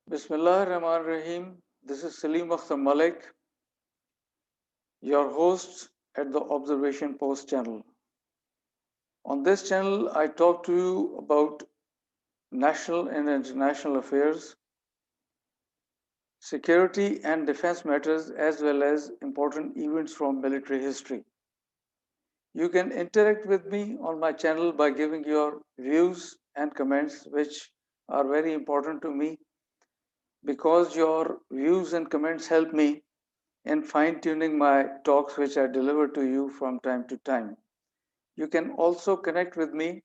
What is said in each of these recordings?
Bismillah Rahman Rahim. This is Salim Akhtar Malik, your host at the Observation Post channel. On this channel, I talk to you about national and international affairs, security and defense matters, as well as important events from military history. You can interact with me on my channel by giving your views and comments, which are very important to me because your views and comments help me in fine-tuning my talks which I deliver to you from time to time. You can also connect with me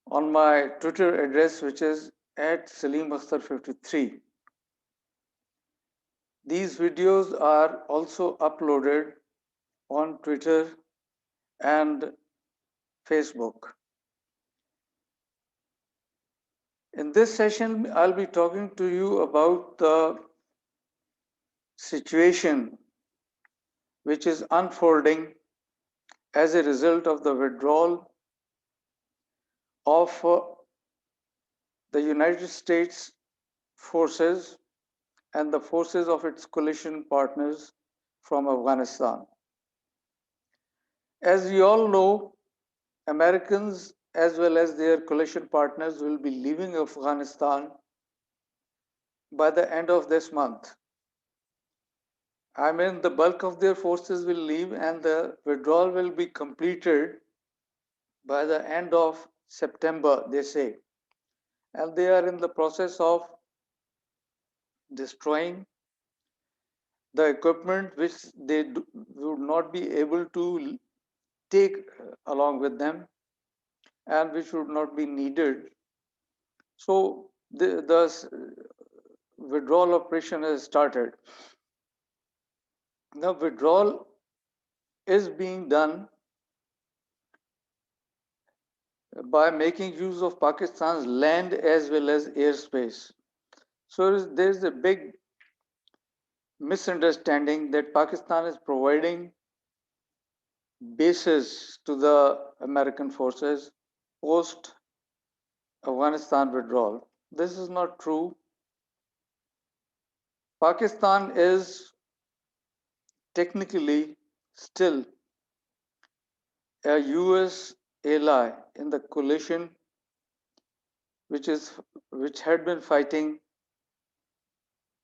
on my Twitter address which is at SalimAkhtar53. These videos are also uploaded on Twitter and Facebook. In this session, I'll be talking to you about the situation which is unfolding as a result of the withdrawal of the United States forces and the forces of its coalition partners from Afghanistan. As we all know, Americans as well as their coalition partners will be leaving Afghanistan by the end of this month. I mean, the bulk of their forces will leave and the withdrawal will be completed by the end of September, they say. And they are in the process of destroying the equipment which they would not be able to take along with them and which would not be needed. So the withdrawal operation has started. The withdrawal is being done by making use of Pakistan's land as well as airspace. So there is a big misunderstanding that Pakistan is providing bases to the American forces post Afghanistan withdrawal. This is not true. Pakistan is technically still a US ally in the coalition which had been fighting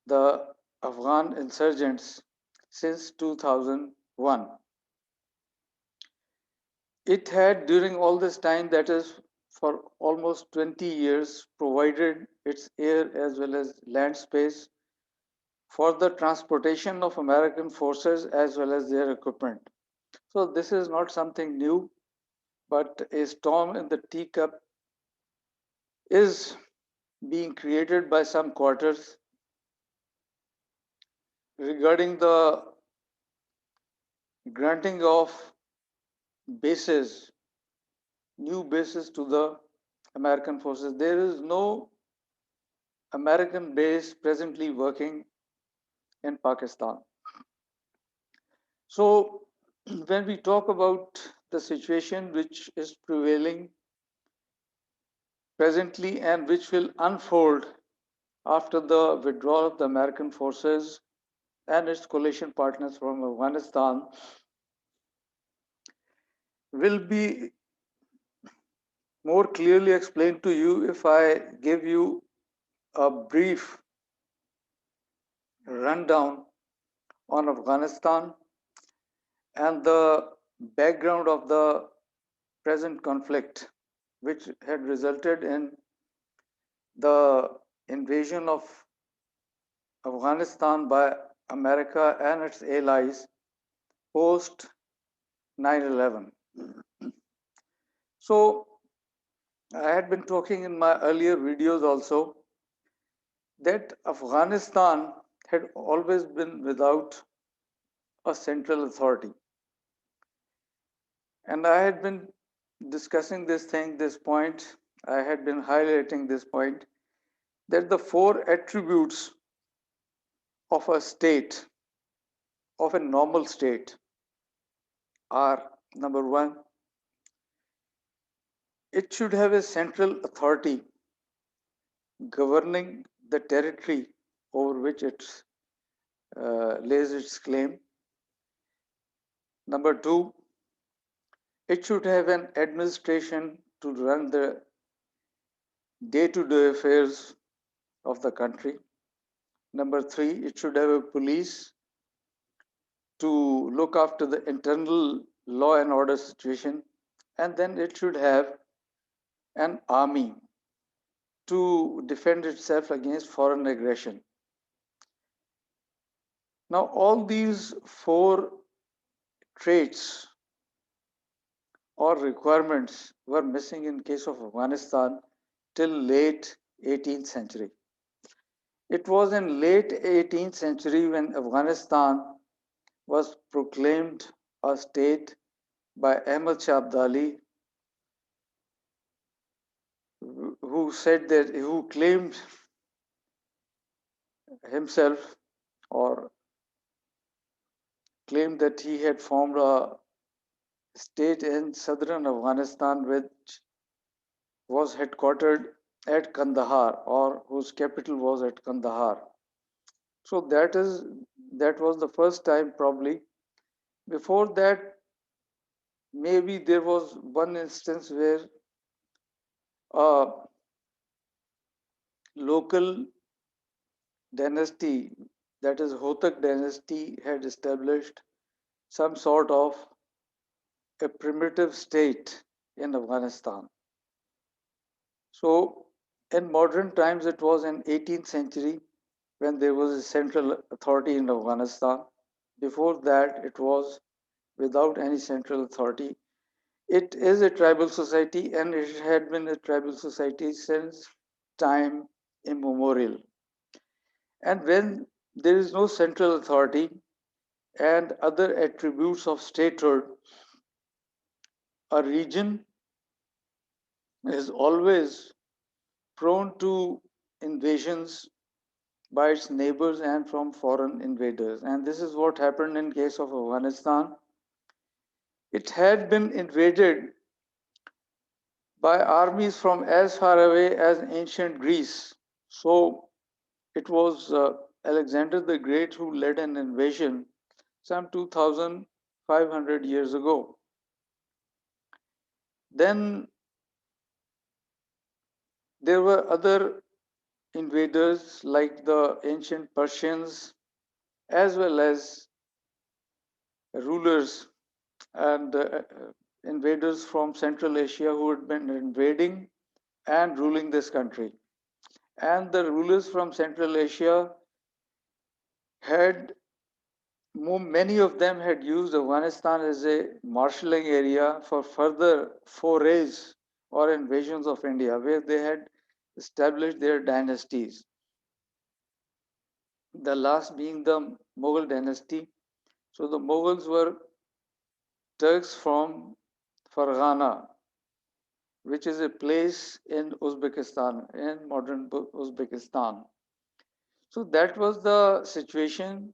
the Afghan insurgents since 2001. It had during all this time, that is for almost 20 years, provided its air as well as land space for the transportation of American forces as well as their equipment. So this is not something new, but a storm in the teacup is being created by some quarters regarding the granting of bases, new bases to the American forces. There is no American base presently working in Pakistan. So when we talk about the situation which is prevailing presently and which will unfold after the withdrawal of the American forces and its coalition partners from Afghanistan, will be more clearly explained to you if I give you a brief rundown on Afghanistan and the background of the present conflict, which had resulted in the invasion of Afghanistan by America and its allies post 9/11. So, I had been talking in my earlier videos also that Afghanistan had always been without a central authority. And I had been discussing this point, I had been highlighting this point, that the four attributes of a state, of a normal state, are: number one, it should have a central authority governing the territory over which it lays its claim. Number two, it should have an administration to run the day-to-day affairs of the country. Number three, it should have a police to look after the internal law and order situation. And then it should have an army to defend itself against foreign aggression. Now, all these four traits or requirements were missing in case of Afghanistan till late 18th century. It was in late 18th century when Afghanistan was proclaimed a state by Ahmad Shah Abdali, who claimed himself or claimed that he had formed a state in southern Afghanistan which was headquartered at Kandahar, or whose capital was at Kandahar. So that was the first time probably. Before that, maybe there was one instance where a local dynasty, that is Hotak dynasty, had established some sort of a primitive state in Afghanistan. So in modern times, it was in 18th century when there was a central authority in Afghanistan. Before that, it was without any central authority. It is a tribal society, and it had been a tribal society since time immemorial. And when there is no central authority and other attributes of statehood, a region is always prone to invasions by its neighbors and from foreign invaders. And this is what happened in case of Afghanistan. It had been invaded by armies from as far away as ancient Greece. So it was Alexander the Great who led an invasion some 2,500 years ago. Then there were other invaders like the ancient Persians, as well as rulers and invaders from Central Asia who had been invading and ruling this country. And the rulers from Central Asia had, many of them had used Afghanistan as a marshalling area for further forays or invasions of India, where they had established their dynasties. The last being the Mughal dynasty. So the Mughals were Turks from Farghana, which is a place in Uzbekistan, in modern Uzbekistan. So that was the situation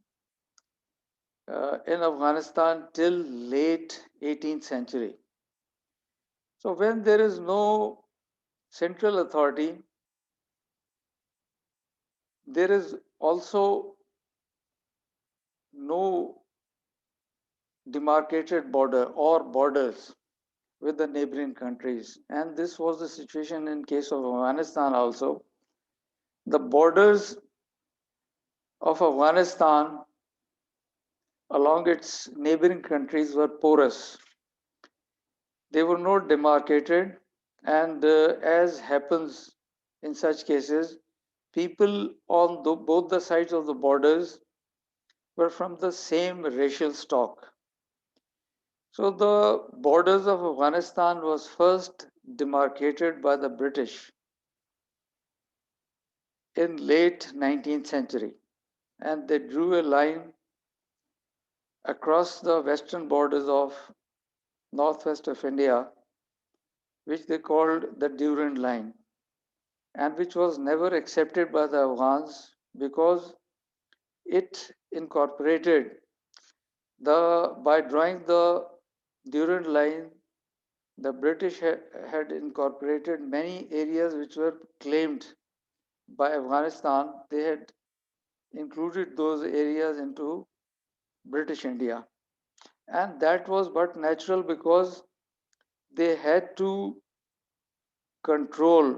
in Afghanistan till late 18th century. So when there is no central authority, there is also no demarcated border or borders with the neighboring countries. And this was the situation in case of Afghanistan also. The borders of Afghanistan along its neighboring countries were porous. They were not demarcated, and as happens in such cases, people on both the sides of the borders were from the same racial stock. So the borders of Afghanistan was first demarcated by the British in late 19th century, and they drew a line across the western borders of northwest of India, which they called the Durand Line, and which was never accepted by the Afghans because it incorporated by drawing the Durand Line, the British had incorporated many areas which were claimed by Afghanistan, they had included those areas into British India. And that was but natural because they had to control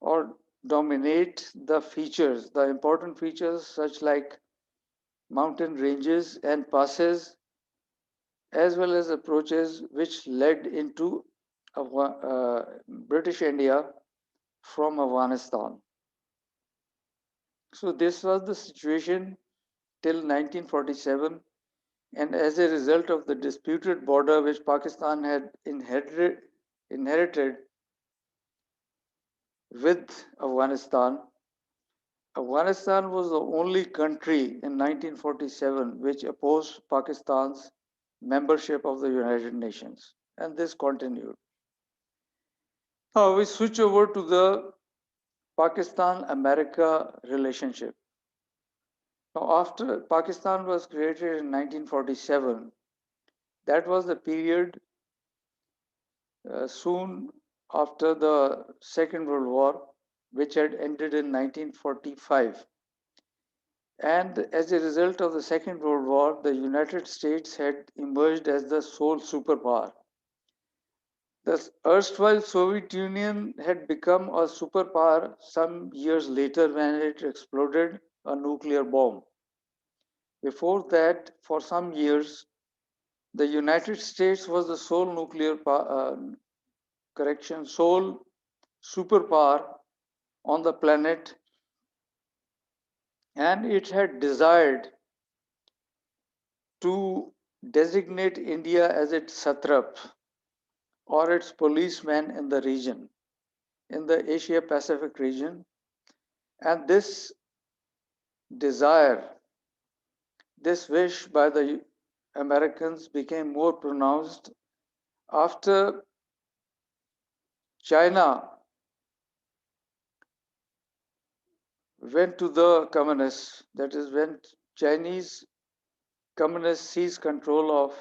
or dominate the features, the important features such like mountain ranges and passes, as well as approaches which led into British India from Afghanistan. So this was the situation till 1947, and as a result of the disputed border which Pakistan had inherited with Afghanistan, Afghanistan was the only country in 1947 which opposed Pakistan's membership of the United Nations, and this continued. Now we switch over to the Pakistan-America relationship. Now, after Pakistan was created in 1947, that was the period soon after the Second World War, which had ended in 1945. And as a result of the Second World War, the United States had emerged as the sole superpower. The erstwhile Soviet Union had become a superpower some years later when it exploded a nuclear bomb. Before that, for some years, the United States was the sole sole superpower on the planet, and it had desired to designate India as its satrap or its policeman in the region, in the Asia Pacific region. And this desire, this wish by the Americans became more pronounced after China went to the communists, that is, when Chinese communists seized control of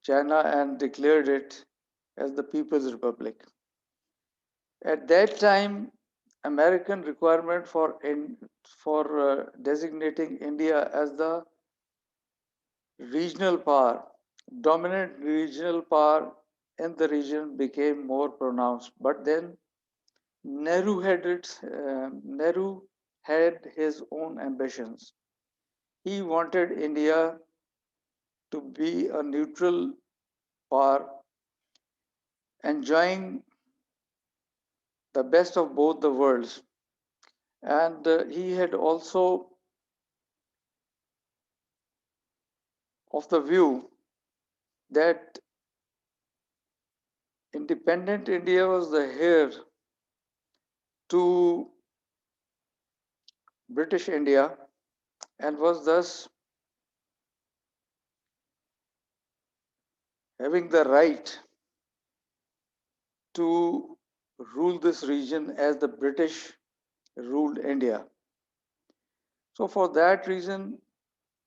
China and declared it as the People's Republic. At that time, American requirement for designating India as the regional power, dominant regional power in the region became more pronounced. But then Nehru had his own ambitions. He wanted India to be a neutral power, enjoying the best of both the worlds. And he had also of the view that independent India was the heir to British India and was thus having the right to rule this region as the British ruled India. So, for that reason,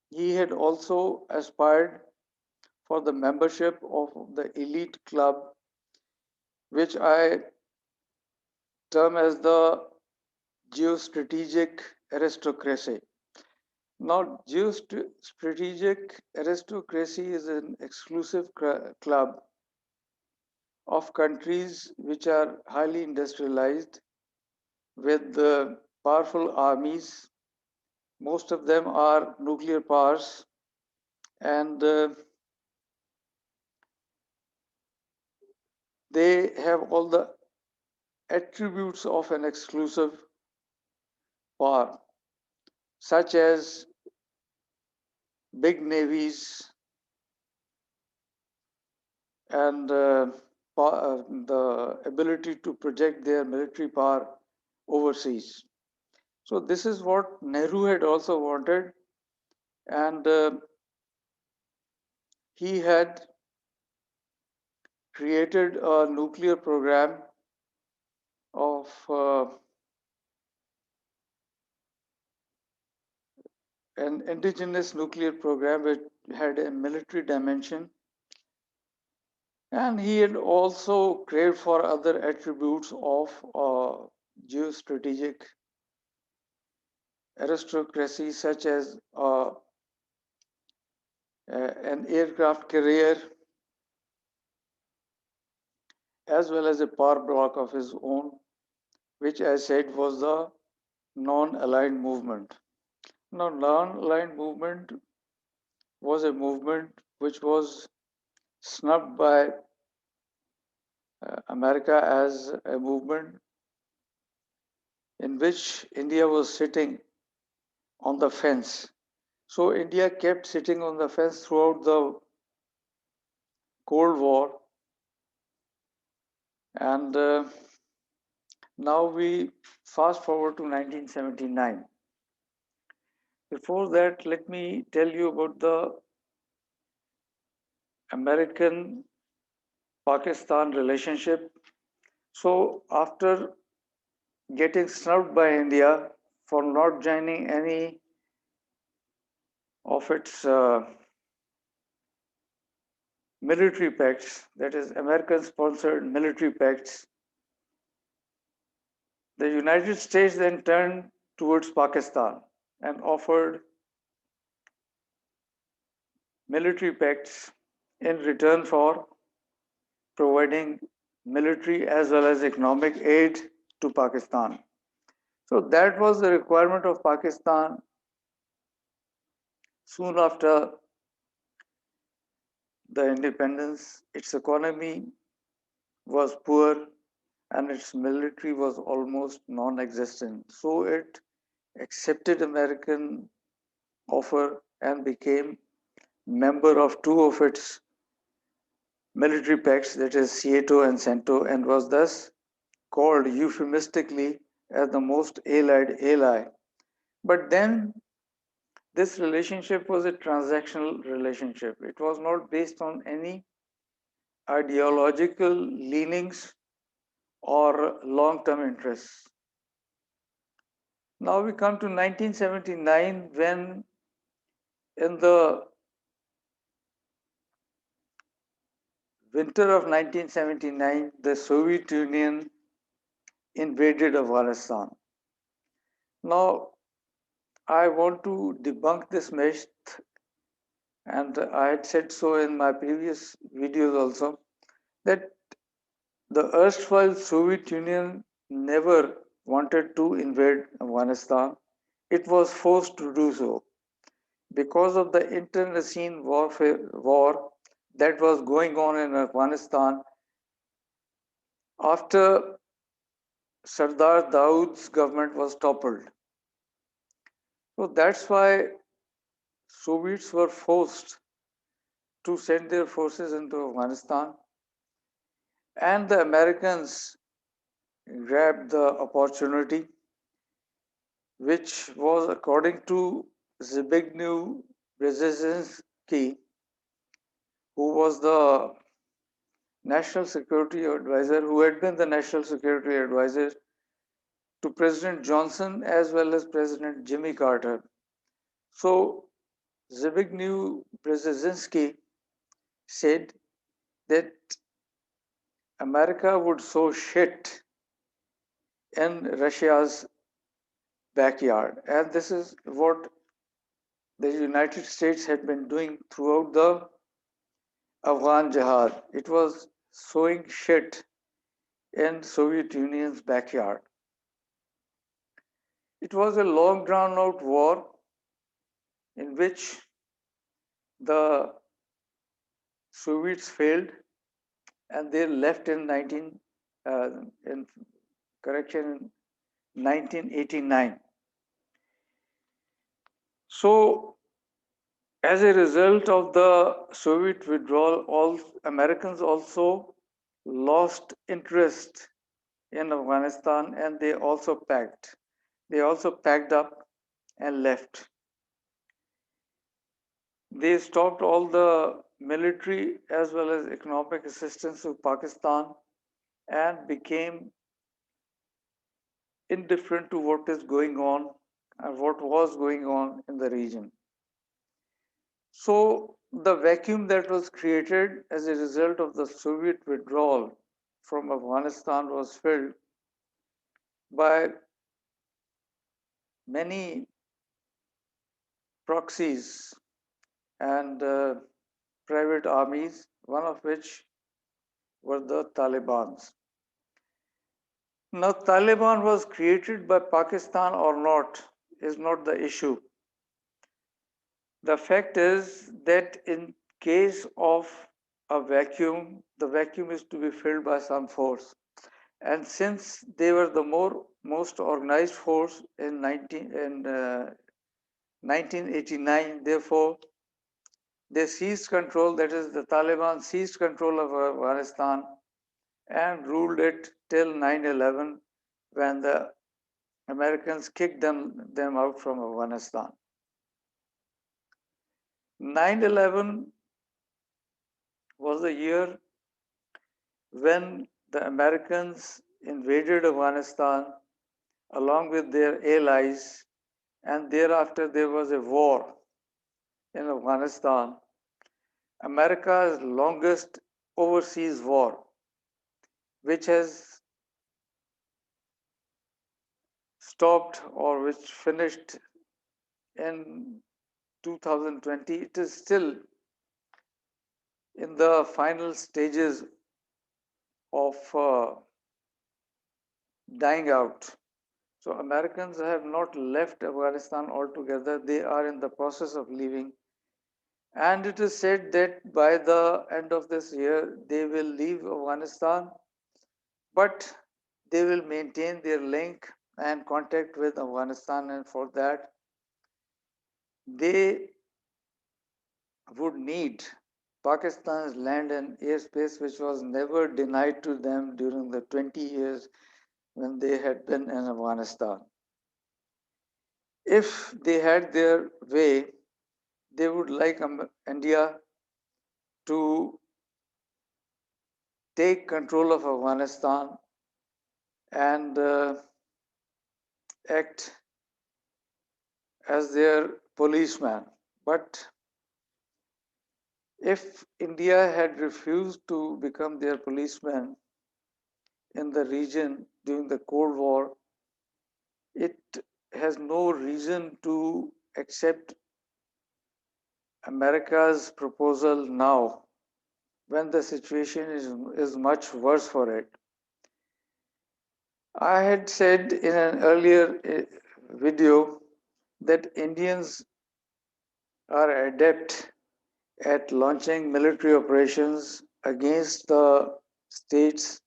he had also aspired for the membership of the elite club, which I term as the geostrategic aristocracy. Now, geostrategic aristocracy is an exclusive club of countries which are highly industrialized with powerful armies. Most of them are nuclear powers, and they have all the attributes of an exclusive power, such as big navies and the ability to project their military power overseas. So this is what Nehru had also wanted, and he had created a nuclear program of an indigenous nuclear program which had a military dimension, And he had also craved for other attributes of geostrategic aristocracy, such as an aircraft carrier, as well as a power block of his own, which I said was the non-aligned movement. Now, non-aligned movement was a movement which was snubbed by America as a movement in which India was sitting on the fence. So India kept sitting on the fence throughout the Cold War, and now we fast forward to 1979. Before that, let me tell you about the American Pakistan relationship. So, after getting snubbed by India for not joining any of its military pacts, that is, American sponsored military pacts, the United States then turned towards Pakistan and offered military pacts in return for providing military as well as economic aid to Pakistan. So that was the requirement of Pakistan soon after the independence. Its economy was poor and its military was almost non-existent. So it accepted American offer and became member of two of its military pacts, that is SEATO and CENTO, and was thus called euphemistically as the most allied ally. But then this relationship was a transactional relationship. It was not based on any ideological leanings or long-term interests. Now we come to 1979 when in the winter of 1979 the Soviet Union invaded Afghanistan. Now I want to debunk this myth, and I had said so in my previous videos also, that the erstwhile Soviet Union never wanted to invade Afghanistan. It was forced to do so because of the internecine war that was going on in Afghanistan after Sardar Dawood's government was toppled. So that's why Soviets were forced to send their forces into Afghanistan, and the Americans grabbed the opportunity, which was according to Zbigniew Brzezinski, who was the national security advisor, who had been the national security advisor to President Johnson as well as President Jimmy Carter. So Zbigniew Brzezinski said that America would sow shit in Russia's backyard. And this is what the United States had been doing throughout the Afghan Jihad. It was sowing shit in Soviet Union's backyard. It was a long drawn out war in which the Soviets failed and they left in 19 in correction in 1989. So as a result of the Soviet withdrawal, all Americans also lost interest in Afghanistan and they also packed. They also packed up and left. They stopped all the military as well as economic assistance to Pakistan and became indifferent to what is going on and what was going on in the region. So The vacuum that was created as a result of the Soviet withdrawal from Afghanistan was filled by many proxies and private armies, one of which were the Taliban's. Now, Taliban was created by Pakistan or not is not the issue. The fact is that in case of a vacuum, the vacuum is to be filled by some force. And since they were the most organized force in 1989, therefore they seized control, that is the Taliban seized control of Afghanistan and ruled it till 9/11 when the Americans kicked them out from Afghanistan. 9/11 was the year when the Americans invaded Afghanistan along with their allies, and thereafter there was a war in Afghanistan, America's longest overseas war, which has stopped or which finished in 2020. It is still in the final stages of dying out. So Americans have not left Afghanistan altogether. They are in the process of leaving. And it is said that by the end of this year, they will leave Afghanistan, but they will maintain their link and contact with Afghanistan. And for that, they would need Pakistan's land and airspace, which was never denied to them during the 20 years when they had been in Afghanistan. If they had their way, they would like India to take control of Afghanistan and act as their policeman. But if India had refused to become their policeman in the region during the Cold War, it has no reason to accept America's proposal now when the situation is much worse for it. I had said in an earlier video that Indians are adept at launching military operations against the states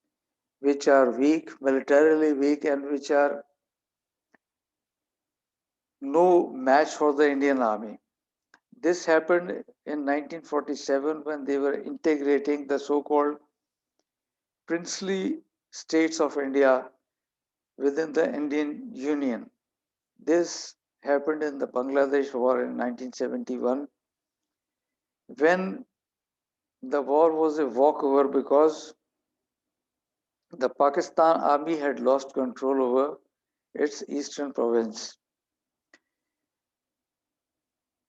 which are weak, militarily weak, and which are no match for the Indian army. This happened in 1947 when they were integrating the so-called princely states of India within the Indian Union. This happened in the Bangladesh War in 1971 when the war was a walkover because the Pakistan army had lost control over its eastern province.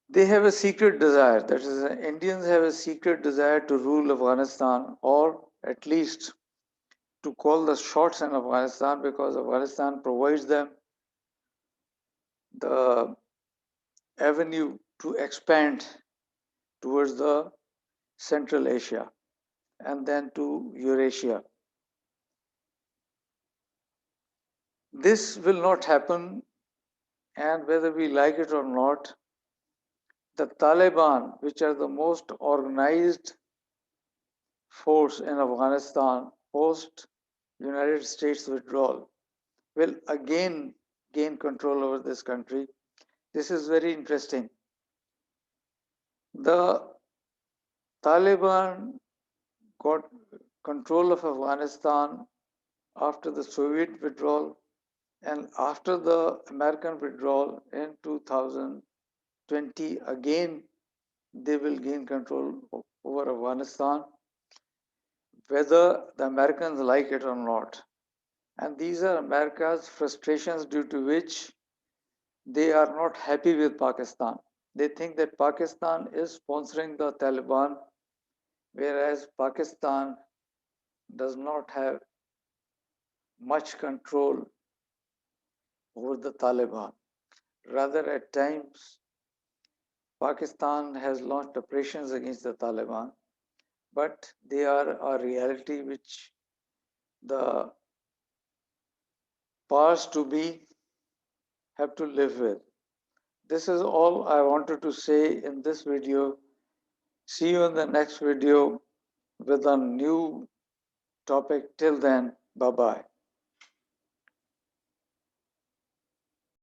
They have a secret desire, that is, Indians have a secret desire to rule Afghanistan or at least to call the shots in Afghanistan because Afghanistan provides them the avenue to expand towards the Central Asia and then to Eurasia. This will not happen, and whether we like it or not, the Taliban, which are the most organized force in Afghanistan post United States withdrawal, will again gain control over this country. This is very interesting. The Taliban got control of Afghanistan after the Soviet withdrawal and after the American withdrawal in 2020. Again, they will gain control over Afghanistan, whether the Americans like it or not. And these are America's frustrations due to which they are not happy with Pakistan. They think that Pakistan is sponsoring the Taliban, whereas Pakistan does not have much control over the Taliban. Rather, at times, Pakistan has launched operations against the Taliban, but they are a reality which the powers to be have to live with. This is all I wanted to say in this video. See you in the next video with a new topic. Till then, bye bye.